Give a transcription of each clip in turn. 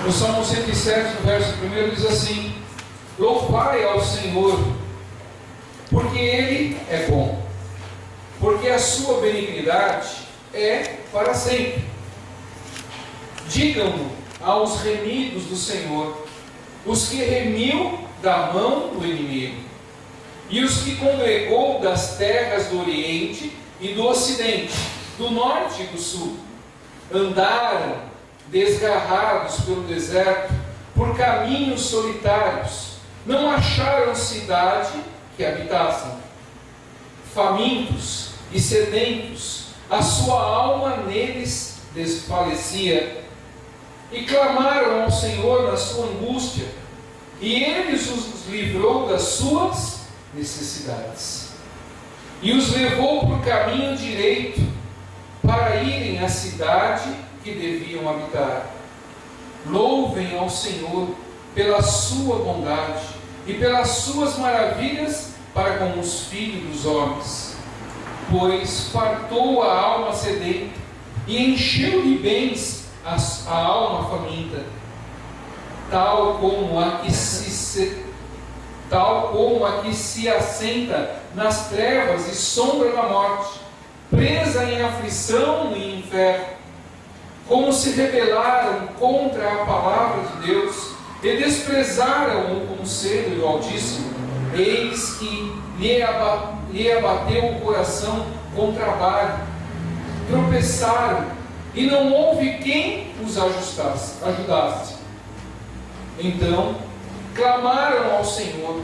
No Salmo 107, no verso 1, diz assim: louvai ao Senhor, porque Ele é bom, porque a sua benignidade é para sempre. Digam aos remidos do Senhor, os que remiu da mão do inimigo, e os que congregou das terras do Oriente e do Ocidente, do Norte e do Sul. Andaram desgarrados pelo deserto, por caminhos solitários, não acharam cidade que habitassem. Famintos e sedentos, a sua alma neles desfalecia. E clamaram ao Senhor na sua angústia, e Ele os livrou das suas necessidades. E os levou por caminho direito, para irem à cidade que deviam habitar. Louvem ao Senhor pela sua bondade e pelas suas maravilhas para com os filhos dos homens. Pois fartou a alma sedenta e encheu de bens a alma faminta, tal como a que se assenta nas trevas e sombra da morte, presa em aflição e inferno. Como se rebelaram contra a palavra de Deus e desprezaram o conselho do Altíssimo, eis que lhe abateu o coração com trabalho. Tropeçaram, e não houve quem os ajudasse. Então clamaram ao Senhor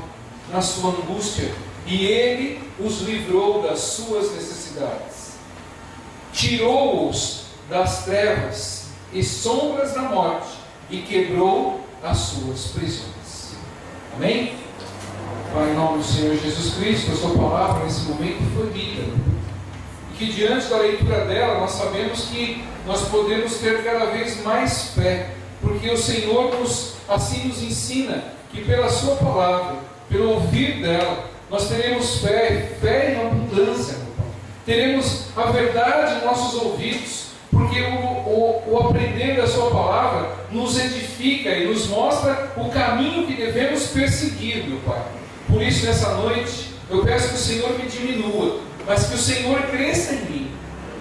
na sua angústia, e Ele os livrou das suas necessidades. Tirou-os das trevas e sombras da morte, e quebrou as suas prisões. Amém? Pai, em nome do Senhor Jesus Cristo, a sua palavra nesse momento foi lida, e que diante da leitura dela nós sabemos que nós podemos ter cada vez mais fé, porque o Senhor assim nos ensina que pela sua palavra, pelo ouvir dela, nós teremos fé em abundância, meu Pai. Teremos a verdade em nossos ouvidos, porque o aprender da sua palavra nos edifica e nos mostra o caminho que devemos perseguir, meu Pai. Por isso, nessa noite, eu peço que o Senhor me diminua, mas que o Senhor cresça em mim,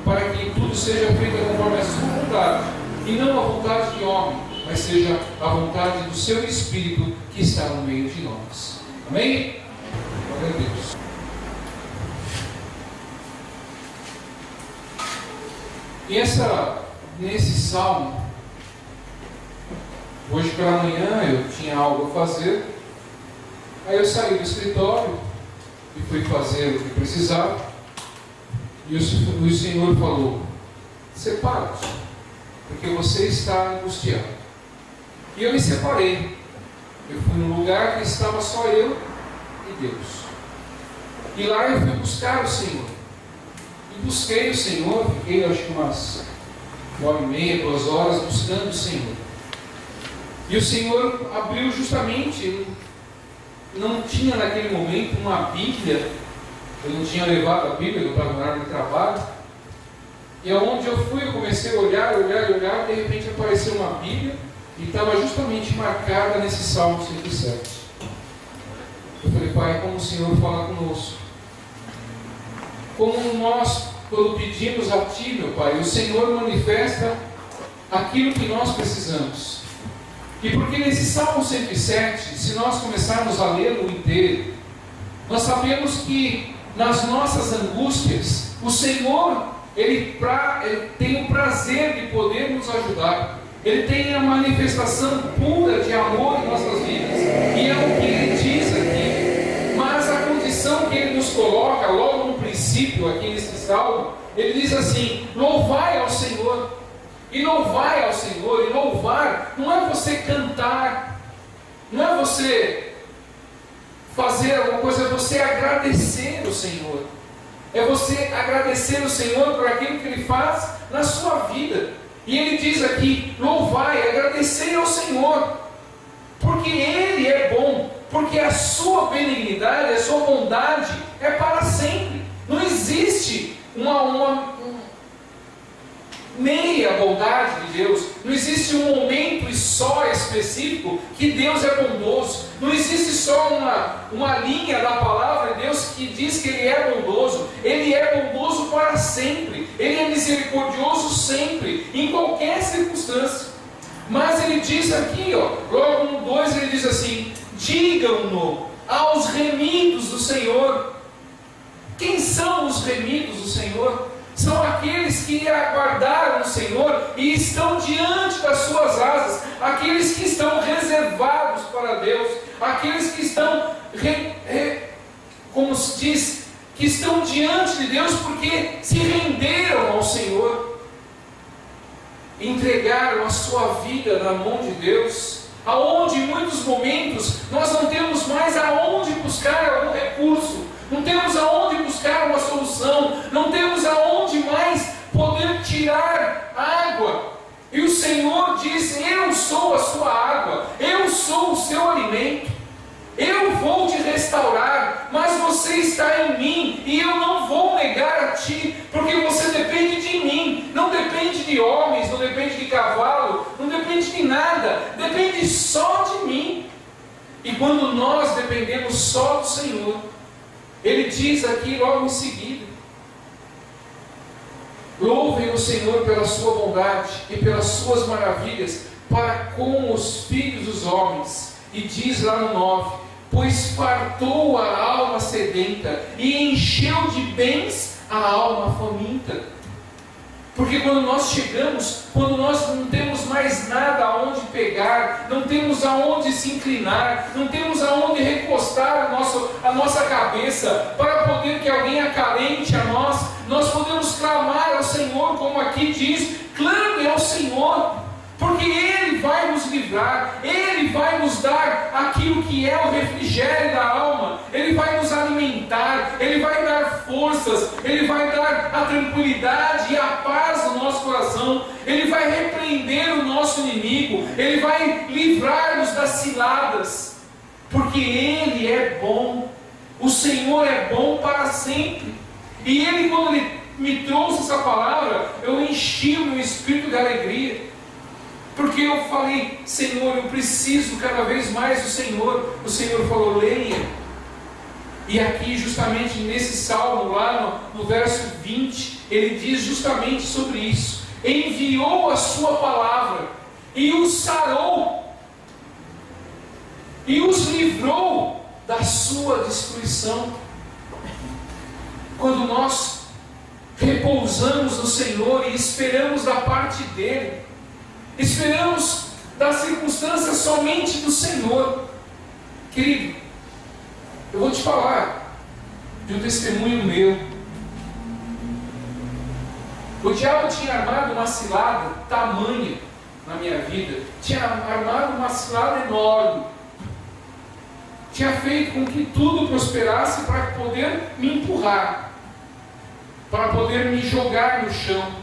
para que tudo seja feito conforme a sua vontade, e não a vontade de homem, mas seja a vontade do seu Espírito que está no meio de nós. Amém? Glória a Deus. E nesse salmo, hoje pela manhã eu tinha algo a fazer, aí eu saí do escritório e fui fazer o que precisava, e o Senhor falou: separa-te, porque você está angustiado. E eu me separei. Eu fui num lugar que estava só eu e Deus. E lá eu fui buscar o Senhor. E busquei o Senhor, fiquei acho que umas 1h30, 2 horas buscando o Senhor. E o Senhor abriu justamente, não tinha naquele momento uma Bíblia, eu não tinha levado a Bíblia, eu estava no horário de trabalho. E aonde eu fui, eu comecei a olhar, de repente apareceu uma Bíblia, e estava justamente marcada nesse Salmo 107. Eu falei: Pai, como o Senhor fala conosco, como nós, quando pedimos a Ti, meu Pai, o Senhor manifesta aquilo que nós precisamos. E porque nesse Salmo 107, se nós começarmos a lê-lo inteiro, nós sabemos que nas nossas angústias, o Senhor, Ele tem o prazer de poder nos ajudar. Ele tem a manifestação pura de amor em nossas vidas, e é o que Ele diz aqui. Mas a condição que Ele nos coloca logo no princípio, aqui nesse salmo, Ele diz assim: louvai ao Senhor. E louvar ao Senhor, e louvar não é você cantar, não é você fazer alguma coisa, é você agradecer o Senhor. É você agradecer o Senhor por aquilo que Ele faz na sua vida. E Ele diz aqui: louvai, agradecer ao Senhor, porque Ele é bom, porque a sua benignidade, a sua bondade é para sempre. Não existe uma meia bondade de Deus, Não existe um momento e só específico que Deus é bondoso. Não existe só uma linha da palavra de Deus que diz que Ele é bondoso. Ele é bondoso para sempre. Ele é misericordioso sempre, em qualquer circunstância. Mas Ele diz aqui, logo no 2, Ele diz assim: digam-no aos remidos do Senhor. Quem são os remidos do Senhor? São aqueles que aguardaram o Senhor e estão diante das suas asas, aqueles que estão reservados para Deus, aqueles que estão, como se diz, que estão diante de Deus porque se renderam ao Senhor, entregaram a sua vida na mão de Deus, aonde em muitos momentos nós não temos mais aonde buscar algum recurso, não temos aonde buscar uma solução, não temos aonde mais poder tirar água. E o Senhor diz: eu sou a sua água, eu sou o seu alimento, eu vou te restaurar, mas você está em mim, e eu não vou negar a ti, porque você depende de mim, não depende de homens, não depende de cavalo, não depende de nada, depende só de mim. E quando nós dependemos só do Senhor, Ele diz aqui logo em seguida: louvem o Senhor pela sua bondade e pelas suas maravilhas para com os filhos dos homens. E diz lá no 9: pois fartou a alma sedenta e encheu de bens a alma faminta. Porque quando nós chegamos, quando nós não temos mais nada aonde pegar, não temos aonde se inclinar, não temos aonde recostar a nossa cabeça, para poder que alguém acalente a nós podemos clamar ao Senhor, como aqui diz: clame ao Senhor, porque Ele vai nos livrar, Ele vai nos dar aquilo que é o refrigério da alma, Ele vai nos alimentar, Ele vai dar forças, Ele vai dar a tranquilidade e a paz no nosso coração, Ele vai repreender o nosso inimigo, Ele vai livrar-nos das ciladas, porque Ele é bom, o Senhor é bom para sempre. E Ele, quando Ele me trouxe essa palavra, eu enchi o meu espírito de alegria, porque eu falei: Senhor, eu preciso cada vez mais do Senhor. O Senhor falou: leia. E aqui, justamente nesse salmo, lá no verso 20, ele diz justamente sobre isso: enviou a sua palavra e os sarou, e os livrou da sua destruição. Quando nós repousamos no Senhor e esperamos da parte dEle, esperamos das circunstâncias somente do Senhor. Querido, eu vou te falar de um testemunho meu. O diabo tinha armado uma cilada tamanha na minha vida, tinha armado uma cilada enorme, tinha feito com que tudo prosperasse para poder me empurrar, para poder me jogar no chão.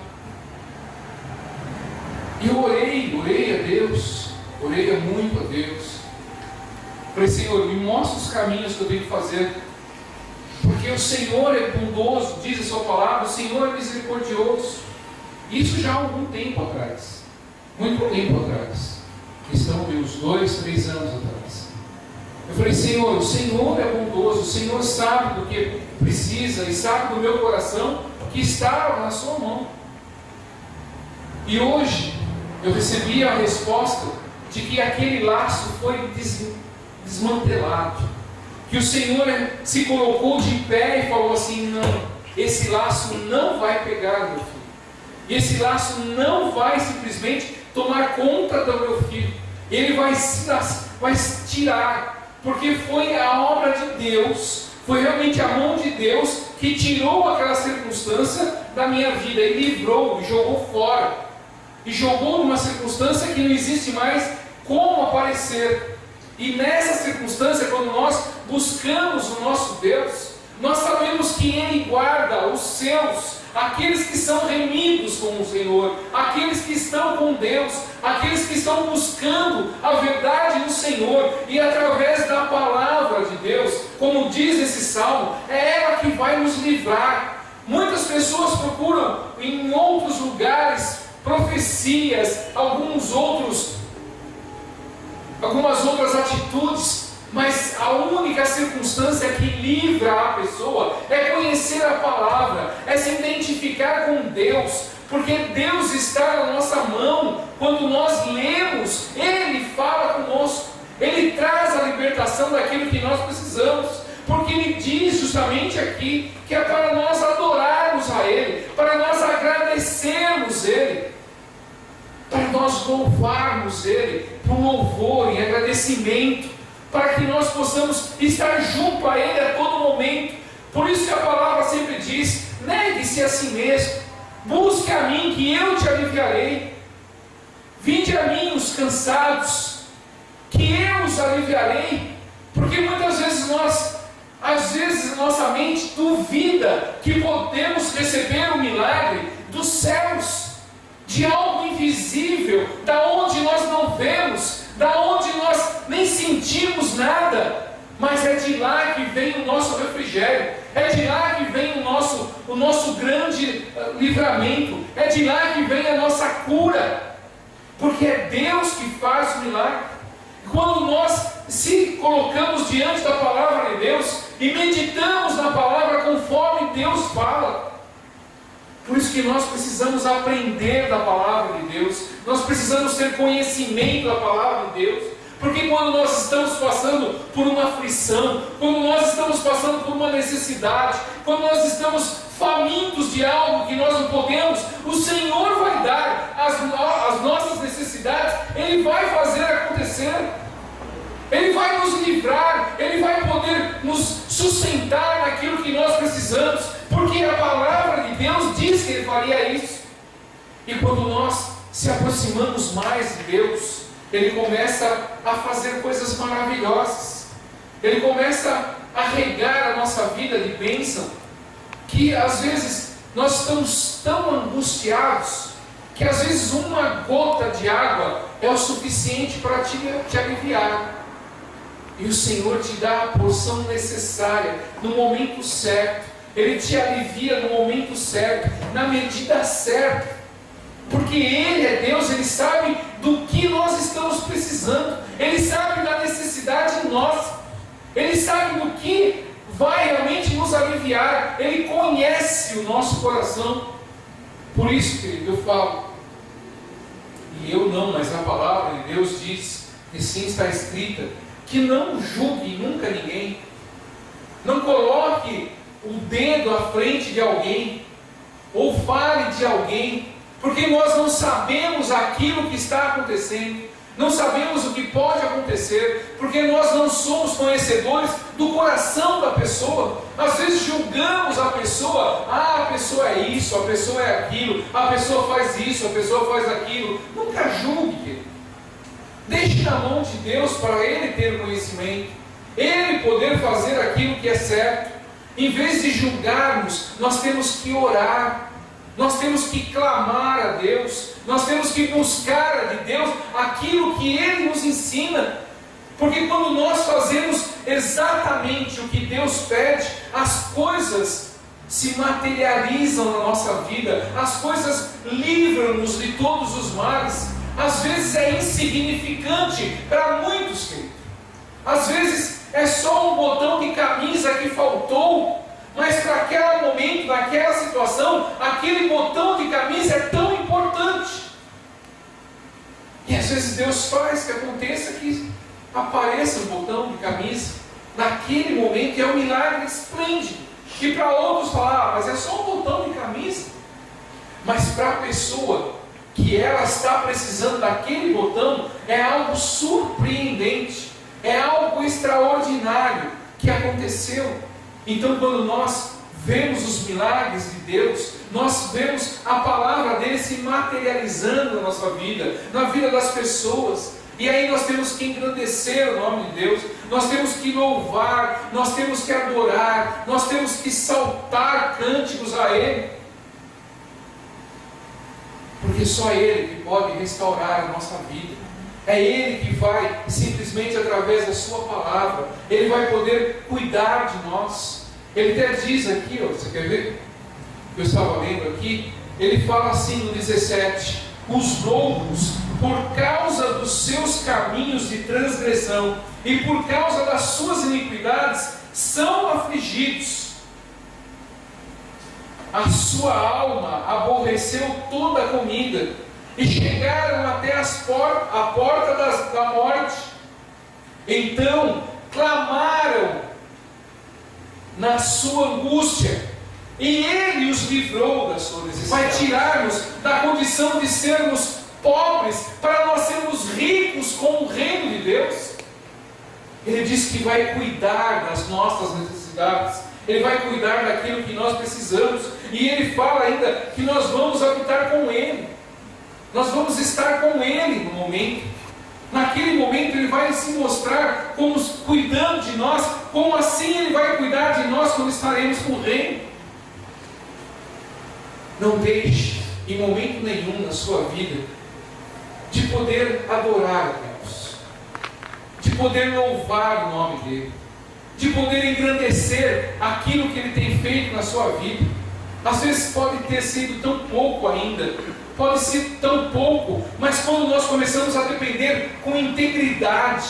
E eu orei a Deus, orei muito a Deus. Falei: Senhor, me mostra os caminhos que eu tenho que fazer, porque o Senhor é bondoso, diz a sua palavra, o Senhor é misericordioso. Isso já há algum tempo atrás, muito tempo atrás, questão de uns 2, 3 anos atrás. Eu falei: Senhor, o Senhor é bondoso, o Senhor sabe do que precisa e sabe do meu coração que está na sua mão. E hoje eu recebi a resposta de que aquele laço foi desmantelado, que o Senhor se colocou de pé e falou assim: não, esse laço não vai pegar meu filho, esse laço não vai simplesmente tomar conta do meu filho, ele vai tirar, porque foi a obra de Deus, foi realmente a mão de Deus que tirou aquela circunstância da minha vida e livrou, e jogou fora. E jogou numa circunstância que não existe mais como aparecer. E nessa circunstância, quando nós buscamos o nosso Deus, nós sabemos que Ele guarda os seus, aqueles que são remidos com o Senhor, aqueles que estão com Deus, aqueles que estão buscando a verdade no Senhor, e através da palavra de Deus, como diz esse salmo, é ela que vai nos livrar. Muitas pessoas procuram em outros lugares profecias, algumas outras atitudes, mas a única circunstância que livra a pessoa é conhecer a palavra, é se identificar com Deus, porque Deus está na nossa mão. Quando nós lemos, Ele fala conosco, Ele traz a libertação daquilo que nós precisamos, porque Ele diz justamente aqui que é para nós adorarmos a Ele, para nós agradecermos Ele, para nós louvarmos Ele, com louvor e agradecimento, para que nós possamos estar junto a Ele a todo momento. Por isso que a palavra sempre diz: negue-se a si mesmo, busque a mim, que eu te aliviarei. Vinde a mim os cansados, que eu os aliviarei. Porque muitas vezes nossa mente duvida que podemos receber o milagre dos céus, de algo invisível, da onde nós não vemos, da onde nós nem sentimos nada, mas é de lá que vem o nosso refrigério, é de lá que vem o nosso grande livramento, é de lá que vem a nossa cura, porque é Deus que faz o milagre. Quando nós se colocamos diante da palavra de Deus e meditamos na palavra conforme Deus fala, por isso que nós precisamos aprender da palavra de Deus, nós precisamos ter conhecimento da palavra de Deus, porque quando nós estamos passando por uma aflição, quando nós estamos passando por uma necessidade, quando nós estamos famintos de algo que nós não podemos, o Senhor vai dar as nossas necessidades, Ele vai fazer acontecer, Ele vai nos livrar, Ele vai poder nos sustentar naquilo que nós precisamos, porque a palavra de Deus diz que Ele faria isso. E quando nós se aproximamos mais de Deus, Ele começa a fazer coisas maravilhosas, Ele começa a regar a nossa vida de bênção, que às vezes nós estamos tão angustiados, que às vezes uma gota de água é o suficiente para te aliviar. E o Senhor te dá a porção necessária, no momento certo. Ele te alivia no momento certo, na medida certa. Porque Ele é Deus, Ele sabe do que nós estamos precisando. Ele sabe da necessidade nossa. Ele sabe do que vai realmente nos aliviar. Ele conhece o nosso coração. Por isso, querido, eu falo, e eu não, mas a palavra de Deus diz, e sim está escrita, que não julgue nunca ninguém, não coloque o dedo à frente de alguém, ou fale de alguém, porque nós não sabemos aquilo que está acontecendo, não sabemos o que pode acontecer, porque nós não somos conhecedores do coração da pessoa. Às vezes julgamos a pessoa, a pessoa é isso, a pessoa é aquilo, a pessoa faz isso, a pessoa faz aquilo. Nunca julgue, querido. Deixe na mão de Deus para Ele ter conhecimento, Ele poder fazer aquilo que é certo. Em vez de julgarmos, nós temos que orar, nós temos que clamar a Deus, nós temos que buscar de Deus aquilo que Ele nos ensina, porque quando nós fazemos exatamente o que Deus pede, as coisas se materializam na nossa vida, as coisas livram-nos de todos os males. Às vezes é insignificante para muitos, queridos. Às vezes é só um botão de camisa que faltou, mas para aquele momento, naquela situação, aquele botão de camisa é tão importante. E às vezes Deus faz que aconteça que apareça um botão de camisa naquele momento, e é um milagre esplêndido. E para outros falar, mas é só um botão de camisa. Mas para a pessoa que ela está precisando daquele botão, é algo surpreendente, é algo extraordinário que aconteceu. Então, quando nós vemos os milagres de Deus, nós vemos a palavra dele se materializando na nossa vida, na vida das pessoas, e aí nós temos que engrandecer o nome de Deus, nós temos que louvar, nós temos que adorar, nós temos que saltar cânticos a Ele, porque só Ele que pode restaurar a nossa vida. É Ele que vai, simplesmente através da sua palavra, Ele vai poder cuidar de nós. Ele até diz aqui, ó, você quer ver? Eu estava lendo aqui, ele fala assim no 17: os loucos, por causa dos seus caminhos de transgressão e por causa das suas iniquidades, são afligidos. A sua alma aborreceu toda a comida e chegaram até a porta da morte. Então clamaram na sua angústia, e Ele os livrou da sua necessidade. Vai tirar-nos da condição de sermos pobres para nós sermos ricos com o reino de Deus. Ele diz que vai cuidar das nossas necessidades, Ele vai cuidar daquilo que nós precisamos, e Ele fala ainda que nós vamos habitar com Ele, nós vamos estar com Ele no momento. Naquele momento Ele vai se mostrar como cuidando de nós, como assim Ele vai cuidar de nós quando estaremos com o reino. Não deixe em momento nenhum na sua vida de poder adorar a Deus, de poder louvar o nome dEle, de poder engrandecer aquilo que Ele tem feito na sua vida. Às vezes pode ter sido tão pouco ainda, pode ser tão pouco, mas quando nós começamos a depender com integridade,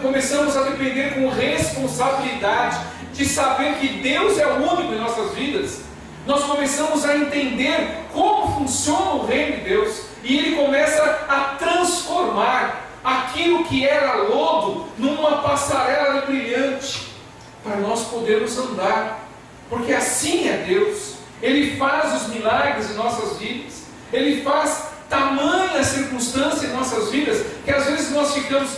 começamos a depender com responsabilidade, de saber que Deus é o único em nossas vidas, nós começamos a entender como funciona o reino de Deus, e Ele começa a transformar aquilo que era lodo numa passarela brilhante, para nós podermos andar, porque assim é Deus. Ele faz os milagres em nossas vidas, Ele faz tamanha circunstância em nossas vidas, que às vezes nós ficamos,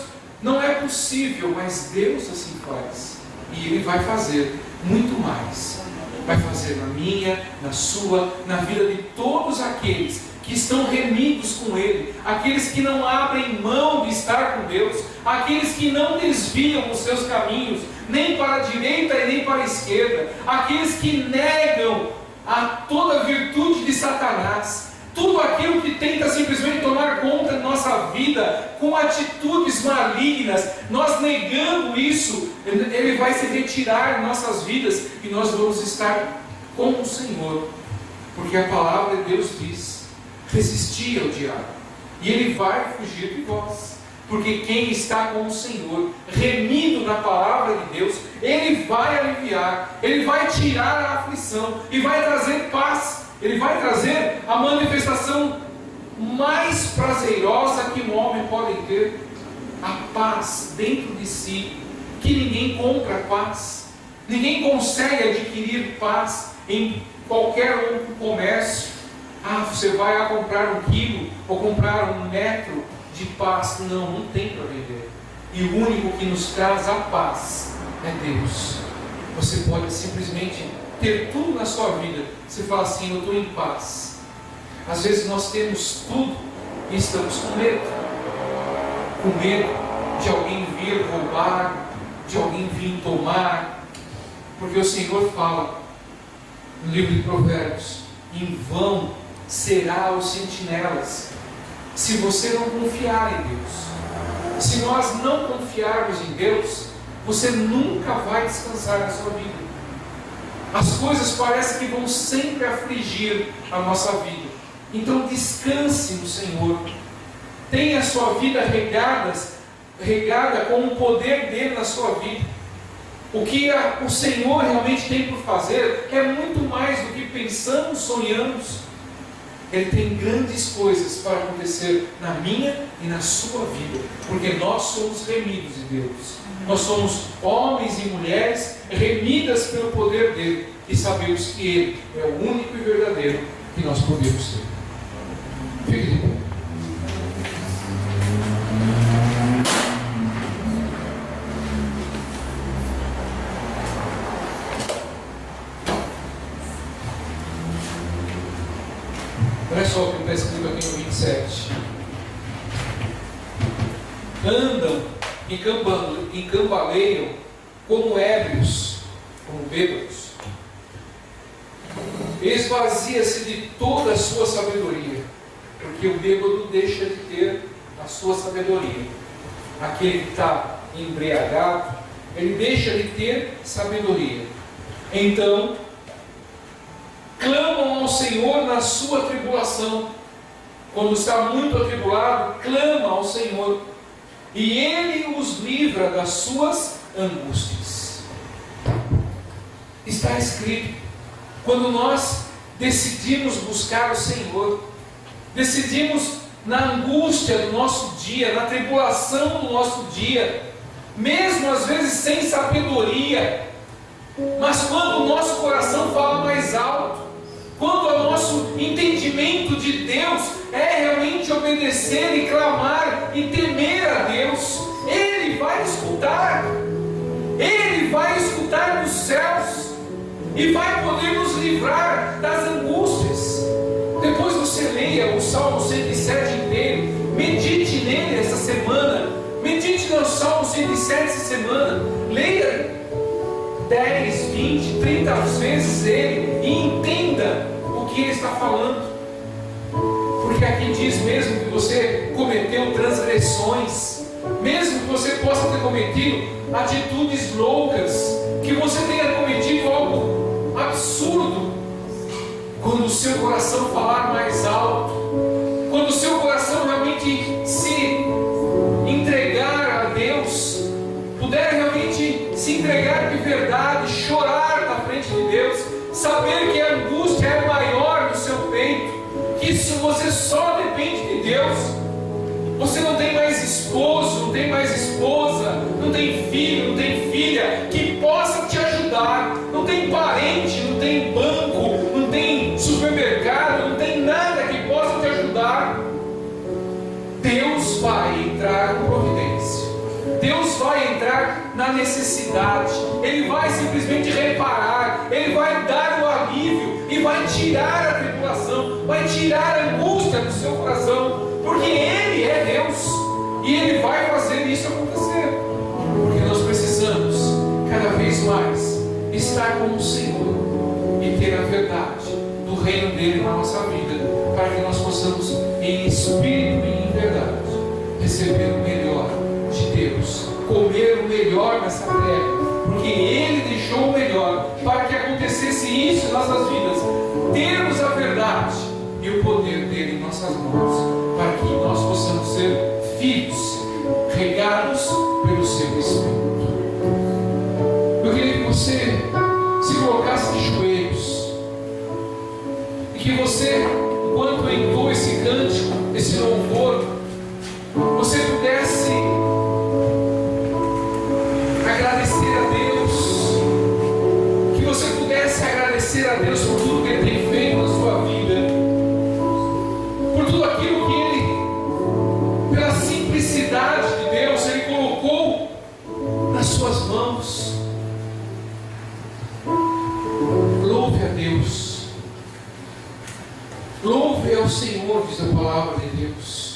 não é possível, mas Deus assim faz, e Ele vai fazer muito mais, vai fazer na minha, na sua, na vida de todos aqueles que estão remidos com Ele, aqueles que não abrem mão de estar com Deus, aqueles que não desviam os seus caminhos, nem para a direita e nem para a esquerda, aqueles que negam a toda virtude de Satanás, tudo aquilo que tenta simplesmente tomar conta da nossa vida, com atitudes malignas, nós negando isso, Ele vai se retirar de nossas vidas, e nós vamos estar com o Senhor, porque a palavra de Deus diz: resisti ao diabo, e ele vai fugir de vós, porque quem está com o Senhor, remido na palavra de Deus, Ele vai aliviar, Ele vai tirar a aflição, e vai trazer paz. Ele vai trazer a manifestação mais prazerosa que um homem pode ter, a paz dentro de si, que ninguém compra paz, ninguém consegue adquirir paz em qualquer outro comércio. Você vai lá comprar 1 quilo ou comprar 1 metro de paz. Não tem para vender. E o único que nos traz a paz é Deus. Você pode simplesmente ter tudo na sua vida, você fala assim: eu estou em paz. Às vezes nós temos tudo e estamos com medo de alguém vir roubar, de alguém vir tomar, porque o Senhor fala no livro de Provérbios: em vão será os sentinelas, se você não confiar em Deus. Se nós não confiarmos em Deus, você nunca vai descansar na sua vida. As coisas parecem que vão sempre afligir a nossa vida. Então descanse no Senhor. Tenha a sua vida regada com o poder dele na sua vida. O que o Senhor realmente tem por fazer é muito mais do que pensamos, sonhamos. Ele tem grandes coisas para acontecer na minha e na sua vida, porque nós somos remidos de Deus. Nós somos homens e mulheres remidas pelo poder dele, e sabemos que Ele é o único e verdadeiro que nós podemos ser. Fique de pé. Olha só o que está escrito aqui no 27. Andam e cambaleiam como ébrios, como bêbados. Esvazia-se de toda a sua sabedoria, porque o bêbado deixa de ter a sua sabedoria. Aquele que está embriagado, ele deixa de ter sabedoria. Então clamam ao Senhor na sua tribulação, quando está muito atribulado, clama ao Senhor, e Ele os livra das suas angústias. Está escrito, quando nós decidimos buscar o Senhor, decidimos na angústia do nosso dia, na tribulação do nosso dia, mesmo às vezes sem sabedoria, mas quando o nosso coração fala mais alto, quando o nosso entendimento de Deus é realmente obedecer e clamar e temer a Deus, Ele vai escutar nos céus e vai poder nos livrar das angústias. Depois você leia o Salmo 107 inteiro, medite nele essa semana, medite no Salmo 107 essa semana, leia 10, 20, 30 vezes ele e entenda o que ele está falando. Porque aqui diz mesmo que você cometeu transgressões, mesmo que você possa ter cometido atitudes loucas, que você tenha cometido algo absurdo, quando o seu coração falar mais alto, quando o seu coração realmente se entregar a Deus, puder realmente se entregar de verdade, chorar na frente de Deus, saber que a angústia é maior no seu peito, que se você só depende de Deus, você não tem mais esposo, não tem mais esposa, não tem filho, não tem filha que possa te ajudar, não tem parente, não tem banco, não tem supermercado, não tem nada que possa te ajudar. Deus vai entrar com providência, Deus vai entrar na necessidade, Ele vai simplesmente reparar, Ele vai dar o alívio e vai tirar a tribulação, vai tirar a angústia do seu coração, porque Ele é Deus e Ele vai fazer isso acontecer. Porque nós precisamos cada vez mais estar com o Senhor e ter a verdade do reino dele na nossa vida, para que nós possamos em espírito e em verdade receber o melhor de Deus, comer o melhor nessa terra, porque Ele deixou o melhor para que acontecesse isso em nossas vidas, termos a verdade e o poder dele em nossas mãos, para que nós possamos ser filhos regados pelo seu Espírito. Eu queria que você se colocasse de joelhos e que você, enquanto entoa esse cântico, esse louvor, você pudesse agradecer a Deus, que você pudesse agradecer a Deus por tudo que Ele tem feito na sua vida, por tudo aquilo que Ele, pela simplicidade de Deus, Ele colocou nas suas mãos. Louve a Deus, louve ao Senhor, diz a palavra de Deus.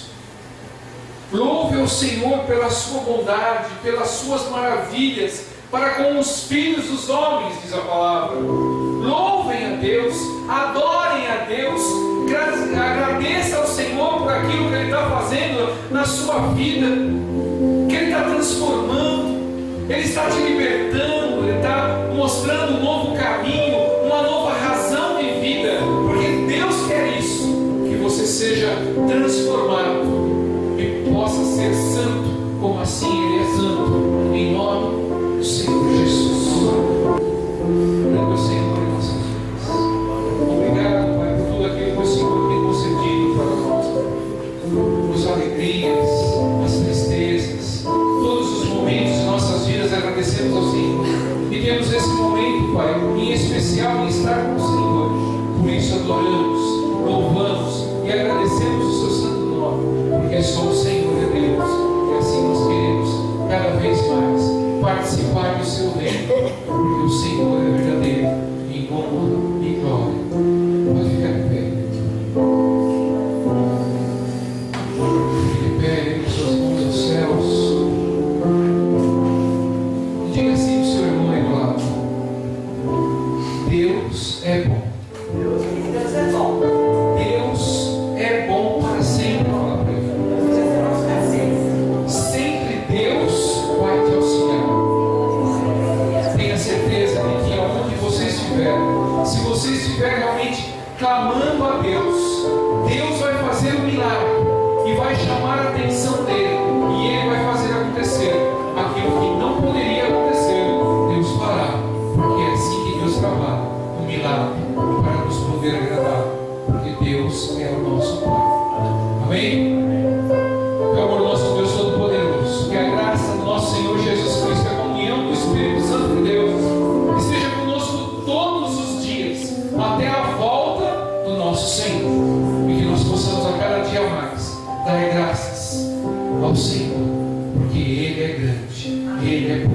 Louve ao Senhor pela sua bondade, pelas suas maravilhas para com os filhos dos homens, diz a palavra. Louvem a Deus, adorem a Deus, agradeça ao Senhor por aquilo que Ele está fazendo na sua vida, que Ele está transformando, Ele está te libertando, Ele está mostrando um novo caminho, uma nova razão de vida, porque Deus quer isso, que você seja transformado e possa ser santo, como assim Ele é santo, em nome do Senhor Jesus. Obrigado, Senhor, em nossas vidas. Obrigado, Pai, por tudo aquilo que o Senhor tem concedido para nós, as alegrias, as tristezas, todos os momentos de nossas vidas, agradecemos ao Senhor. E temos esse momento, Pai, em especial em estar com o Senhor. Por isso adoramos, louvamos e agradecemos o seu santo nome, porque só o Senhor é Deus, e assim nós queremos cada vez mais participar do seu reino, porque o Senhor é verdadeiro, em honra e glória. Pode ficar de pé. Fique de pé, com suas mãos aos céus. E diga assim para o seu irmão aí do lado: Deus é bom. Deus é bom. Deus é bom para sempre. Fala para ele. Sempre Deus vai te auxiliar. Tenha certeza de que aonde você estiver, se você estiver realmente clamando a Deus, Deus vai fazer fazer um milagre e vai chamar a atenção dele, e ele vai fazer acontecer aquilo que não poderia acontecer. Deus fará, porque é assim que Deus trabalha, um milagre para nos poder agradar, porque Deus é o nosso Pai. Amém? Meu amor, nosso Deus Todo-Poderoso, que a graça do nosso Senhor Jesus Cristo, a comunhão do Espírito Santo de Deus, esteja conosco todos os dias, até a volta do nosso Senhor, e que nós possamos a cada dia mais dar graças ao Senhor, porque Ele é grande, Ele é bom.